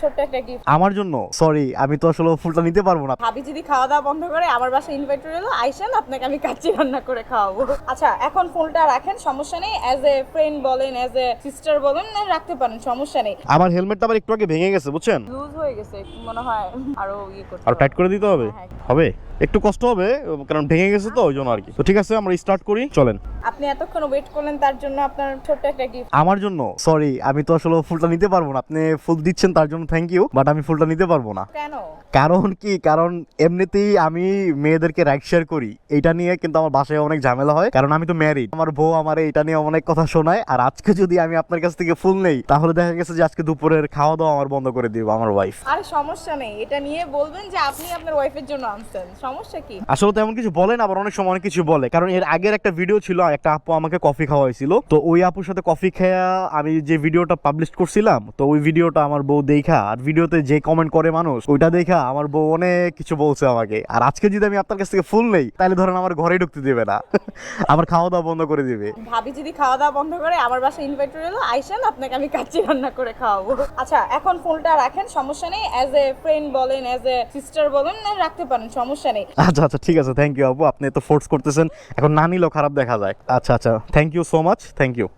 ছোট্ট একটা গিফট আমার জন্য। সরি, আমি তো আসলে ফুলটা নিতে পারবো না। ভাবি যদি খাওয়া দাওয়া বন্ধ করে আমার বাসায় ইনভাইট রইলো, আইসেন, আপনাকে আমি কাচ্চি রান্না করে খাওয়াবো। আচ্ছা, এখন ফুলটা রাখেন, সমস্যা নেই। অ্যাজ এ ফ্রেন্ড বলেন, অ্যাজ এ সিস্টার বলেন, না রাখতে পারেন, সমস্যা নেই। আমার হেলমেটটা আবার একটু আগে ভেঙে গেছে, বুঝছেন? লুজ হয়ে গেছে মনে হয়, আরো করতে আর টাইট করে দিতে হবে। হ্যাঁ। হবে, একটু কষ্ট হবে কারণ ভেঙে গেছে তো, ওই জন্য আর কি। তো ঠিক আছে, আমরা স্টার্ট করি, চলেন। আপনি এতক্ষণ ওয়েট করলেন, তার জন্য আপনার ছোট্ট একটা গিফট। আমার জন্য। সরি, আমি তো আসলে ফুলটা নিতে পারবো না। আপনি ফুল দিচ্ছেন তার জন্য থ্যাংক ইউ, বাট আমি ফুলটা নিতে পারবো না। কেন? কারণ কি, কারণ এমনিতেই আমি মেয়েদেরকে রাইট শেয়ার করি, এটা নিয়ে কিন্তু আমার বাসায় অনেক ঝামেলা হয়, কারণ আমি তো ম্যারিড। আমার বউ আমারে এটা নিয়ে অনেক কথা শোনায়। আর আজকে যদি আমি আপনার কাছ থেকে ফুল নেই, তাহলে দেখা গেছে যে আজকে দুপুরের খাওয়া দাওয়া আমার বন্ধ করে দিব আমার ওয়াইফ। আরে সমস্যা নেই, এটা নিয়ে বলবেন যে আপনি আপনার ওয়াইফের জন্য আনছেন, সমস্যা কি? আসলে তেমন কিছু বলেন, আবার অনেক সময় অনেক কিছু বলে। কারণ এর আগের একটা ভিডিও ছিল, একটা আপু আমাকে কফি খাওয়াইছিল, তো ওই আপুর সাথে কফি খেয়া আমি যে ভিডিওটা পাবলিশ করছিলাম, তো ওই ভিডিওটা আমার বউ দেখা, আর ভিডিওতে যে কমেন্ট করে মানুষ, ওইটা দেখা আমার বউ অনেক কিছু বলছে আমাকে। আর আজকে যদি আমি আপনার কাছ থেকে ফুল নেই, তাহলে ধরেন আমার ঘরে ঢুকতে দিবে না, আমার খাওয়া দাওয়া বন্ধ করে দিবে। ভাবি যদি খাওয়া দাওয়া বন্ধ করে আমার বাসায় ইনভাইট রইলো, আইসেন, আপনাকে আমি কাচ্চি রান্না করে খাওয়াবো। আচ্ছা, এখন ফুলটা রাখেন, সমস্যা নেই। অ্যাজ এ ফ্রেন্ড বলেন, অ্যাজ এ সিস্টার বলেন, না রাখতে পারেন, সমস্যা নেই। আচ্ছা আচ্ছা, ঠিক আছে, থ্যাংক ইউ আপু, আপনি তো ফোর্স করতেছেন, এখন না নিলেও খারাপ দেখা যায়। আচ্ছা আচ্ছা, thank you so much, thank you.